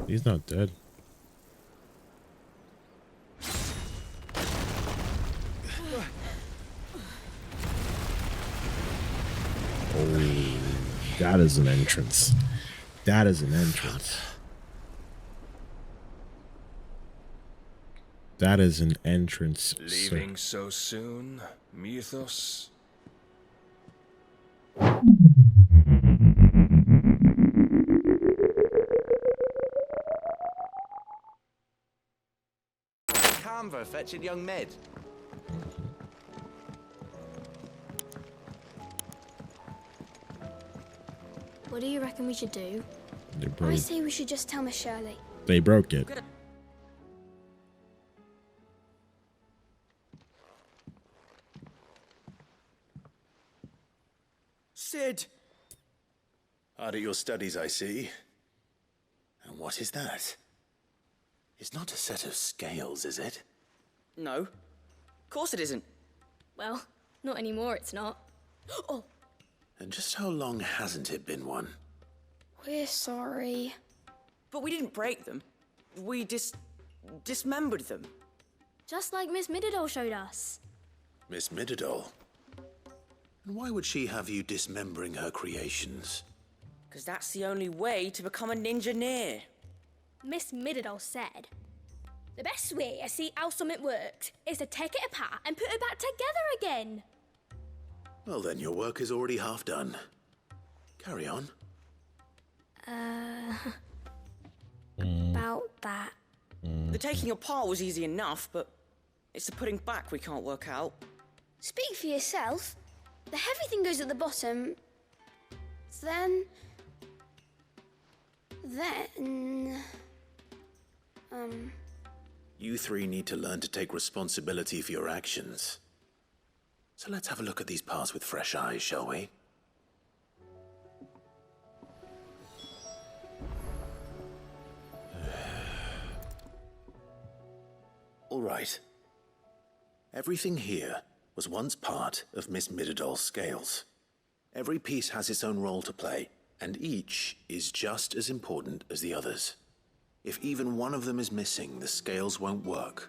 He's not dead. Oh, that is an entrance. That is an entrance. That is an entrance. Leaving so soon, Mythos? Canva fetching young Med. What do you reckon we should do? I say we should just tell Miss Shirley. They broke it. Sid! Hard at your studies, I see. And what is that? It's not a set of scales, is it? No. Of course it isn't. Well, not anymore, it's not. Oh! And just how long hasn't it been one? We're sorry. But we didn't break them. We dismembered them. Just like Miss Mididol showed us. Miss Mididol? And why would she have you dismembering her creations? Because that's the only way to become a ninja-neer. Miss Mididol said, the best way to see how something works is to take it apart and put it back together again. Well then, your work is already half done. Carry on. About that. The taking apart was easy enough, but it's the putting back we can't work out. Speak for yourself. The heavy thing goes at the bottom. Then... You three need to learn to take responsibility for your actions. So let's have a look at these parts with fresh eyes, shall we? All right. Everything here was once part of Miss Mididol's scales. Every piece has its own role to play, and each is just as important as the others. If even one of them is missing, the scales won't work.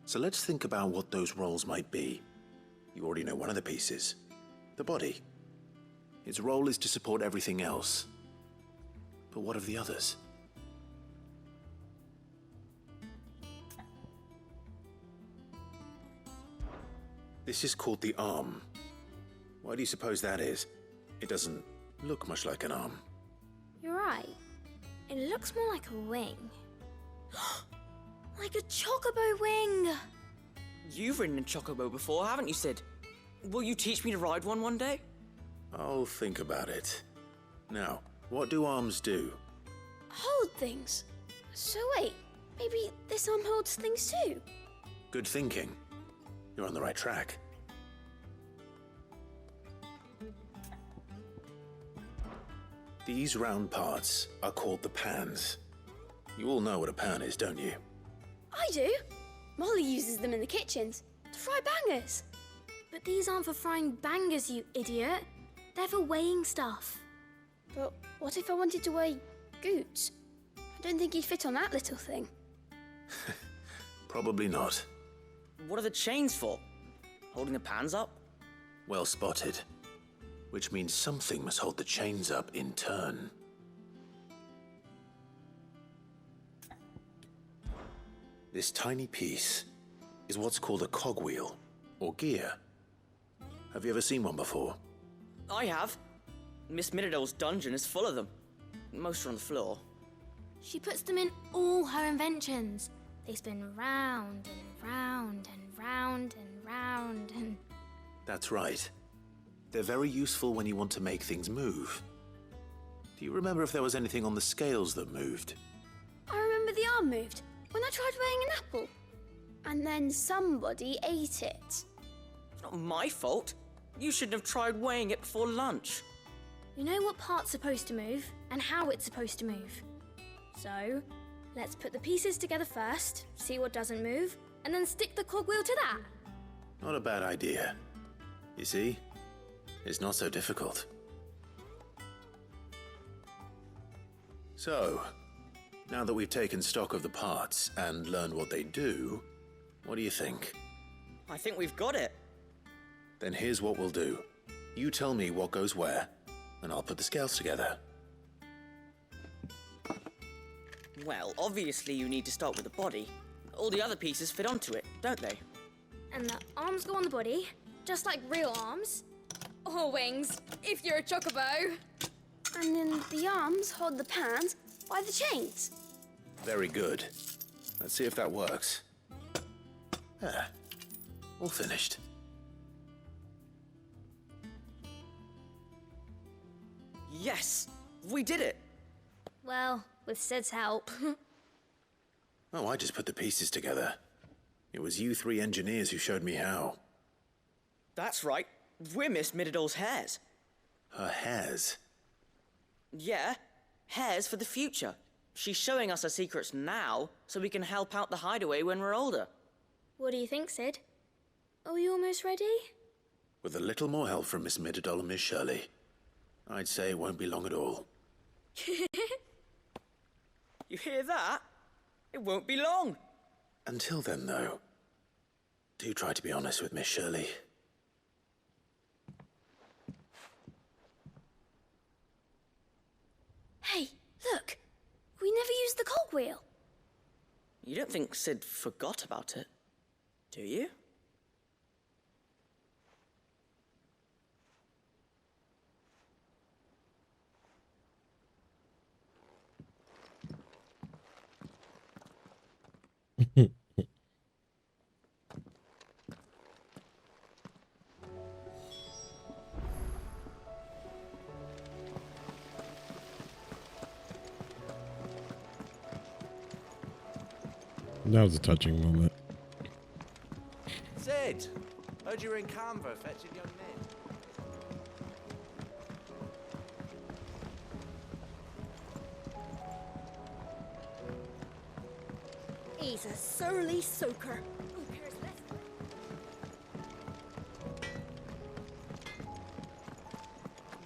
So let's think about what those roles might be. You already know one of the pieces, the body. Its role is to support everything else. But what of the others? This is called the arm. Why do you suppose that is? It doesn't look much like an arm. You're right. It looks more like a wing. Like a chocobo wing! You've ridden a chocobo before, haven't you, Sid? Will you teach me to ride one day? I'll think about it. Now, what do arms do? Hold things. So wait, maybe this arm holds things too? Good thinking. You're on the right track. These round parts are called the pans. You all know what a pan is, don't you? I do. Molly uses them in the kitchens to fry bangers. But these aren't for frying bangers, you idiot. They're for weighing stuff. But what if I wanted to weigh Goots? I don't think he'd fit on that little thing. Probably not. What are the chains for? Holding the pans up? Well spotted. Which means something must hold the chains up in turn. This tiny piece is what's called a cogwheel, or gear. Have you ever seen one before? I have. Miss Mididol's dungeon is full of them. Most are on the floor. She puts them in all her inventions. They spin round and round and round and round and... That's right. They're very useful when you want to make things move. Do you remember if there was anything on the scales that moved? I remember the arm moved when I tried weighing an apple. And then somebody ate it. It's not my fault. You shouldn't have tried weighing it before lunch. You know what part's supposed to move and how it's supposed to move. So, let's put the pieces together first, see what doesn't move, and then stick the cogwheel to that. Not a bad idea. You see? It's not so difficult. So, Now that we've taken stock of the parts and learned what they do, what do you think? I think we've got it. Then here's what we'll do. You tell me what goes where, and I'll put the scales together. Well, obviously you need to start with the body. All the other pieces fit onto it, don't they? And the arms go on the body, just like real arms. Or wings, if you're a chocobo. And then the arms hold the pans by the chains. Very good. Let's see if that works. There. All finished. Yes! We did it! Well, with Sid's help. Oh, I just put the pieces together. It was you three engineers who showed me how. That's right. We're Miss Mididol's hairs. Her hairs. Yeah, hairs for the future. She's showing us her secrets now, so we can help out the hideaway when we're older. What do you think, Sid? Are we almost ready? With a little more help from Miss Mididol and Miss Shirley, I'd say it won't be long at all. You hear that? It won't be long. Until then, though, do try to be honest with Miss Shirley. Hey, look! We never used the cogwheel. You don't think Sid forgot about it, do you? That was a touching moment. Sid, heard you were in Canberra fetching young men. He's a surly soaker.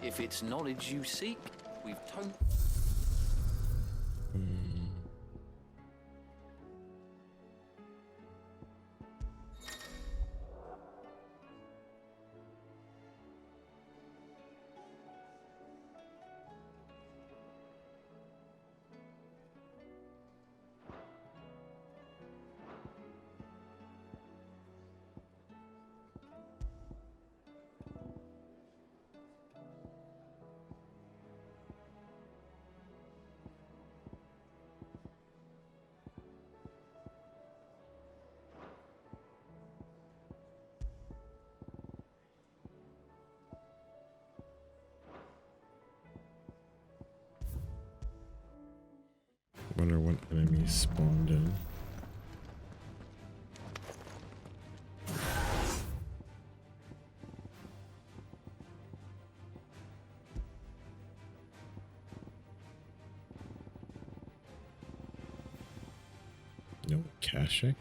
If it's knowledge you seek, we've toned. Wonder what enemies spawned in. No Kashik.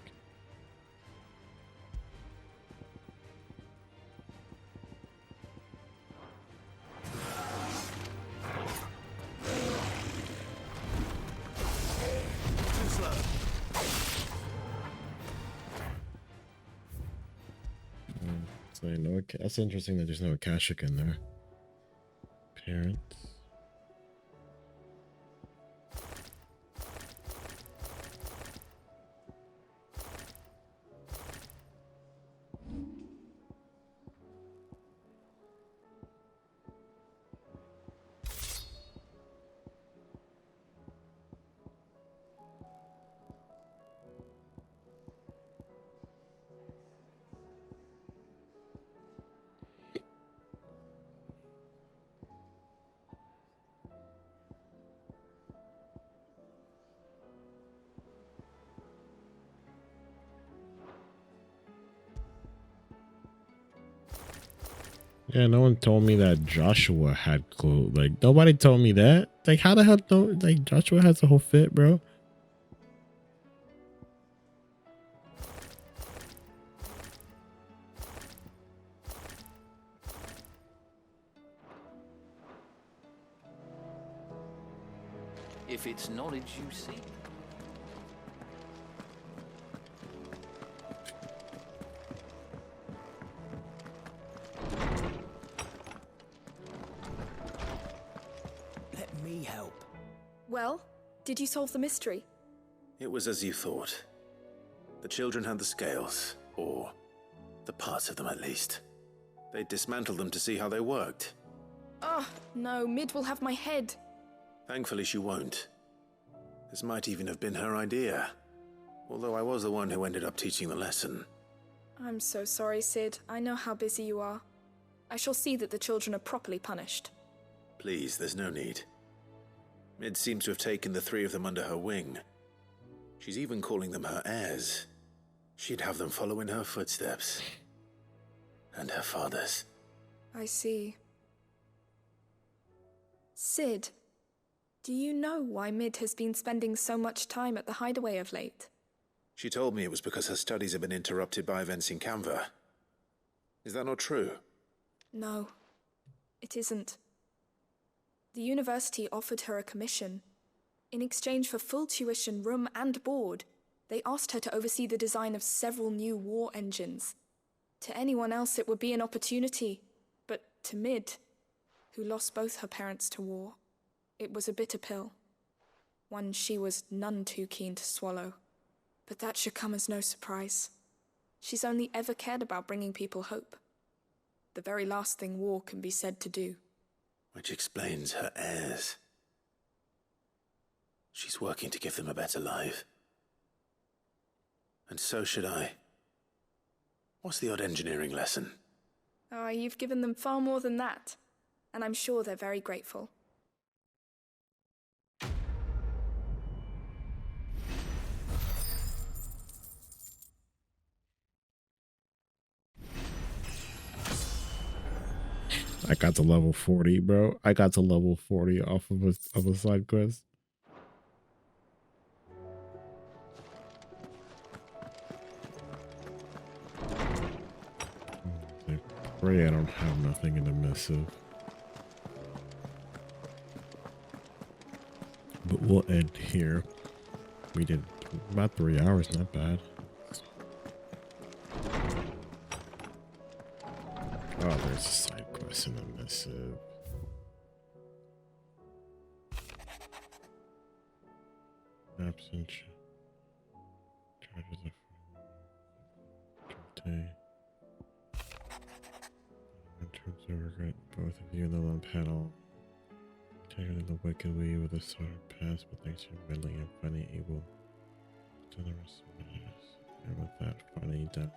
So no, that's interesting that there's no Akashic in there. Parents. Yeah, no one told me that Joshua had clue. Like, nobody told me that. Like, how the hell don't, like, Joshua has the whole fit, bro? If it's knowledge knowledge you seek. Let me help. Well, did you solve the mystery? It was as you thought. The children had the scales, or the parts of them at least. They dismantled them to see how they worked. Oh, no, Mid will have my head. Thankfully she won't. This might even have been her idea. Although I was the one who ended up teaching the lesson. I'm so sorry, Sid. I know how busy you are. I shall see that the children are properly punished. Please, there's no need. Mid seems to have taken the three of them under her wing. She's even calling them her heirs. She'd have them follow in her footsteps. And her father's. I see. Sid, do you know why Mid has been spending so much time at the hideaway of late? She told me it was because her studies have been interrupted by events in Canva. Is that not true? No, it isn't. The university offered her a commission. In exchange for full tuition, room and board, they asked her to oversee the design of several new war engines. To anyone else it would be an opportunity, but to Mid, who lost both her parents to war, it was a bitter pill. One she was none too keen to swallow. But that should come as no surprise. She's only ever cared about bringing people hope. The very last thing war can be said to do. Which explains her heirs. She's working to give them a better life. And so should I. What's the odd engineering lesson? Oh, you've given them far more than that. And I'm sure they're very grateful. I got to level 40, bro. I got to level 40 off of a side quest. I pray I don't have nothing in the missive. But we'll end here. We did about 3 hours, not bad. Oh, there's a side quest in the missive. Absent. Charges of day. In terms of regret, both of you in the lone panel. Taken in the wicked we with a sort of past, but thanks to your meddling and finding evil. To the rest of us. And with that finally done.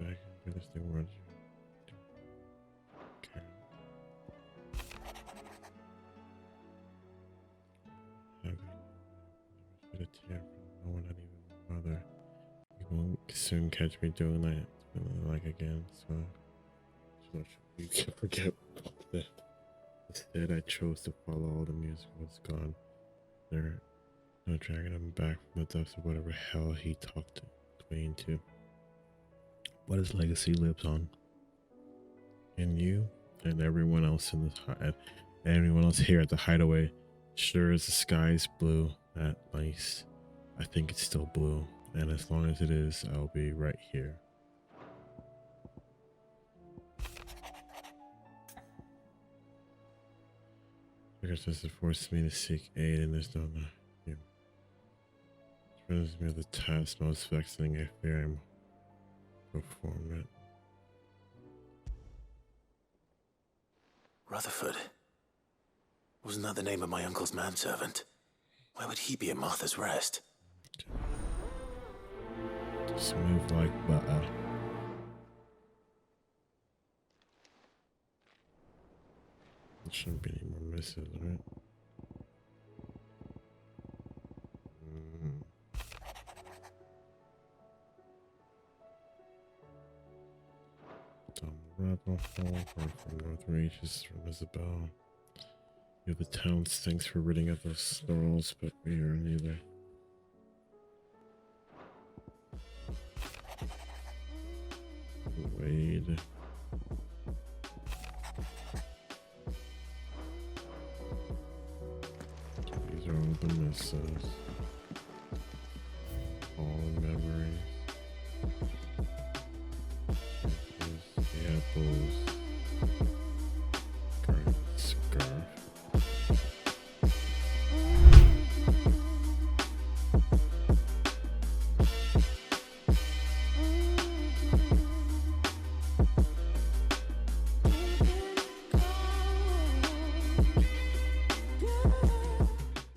Back into this new world. A tear from no one, not even my mother. You won't soon catch me doing that. Like again, so you can forget that. Instead, I chose to follow all the music was gone. There, no dragging him back from the depths of whatever hell he talked way into. But his legacy lives on. And you and everyone else in this, everyone else here at the hideaway. Sure as the sky is blue, at least I think it's still blue, and as long as it is, I'll be right here. I guess this has forced me to seek aid, and there's no you. It brings me to the task most vexing. I fear I'm perform it. Rutherford. Wasn't that the name of my uncle's manservant? Why would he be at Martha's Rest? Smooth like butter. There shouldn't be any more misses, right? Unravel, from North Reaches from Isabel. You the town stinks for ridding of those snarls, but we are neither. Wade. These are all the reminiscences, all memories. The apples.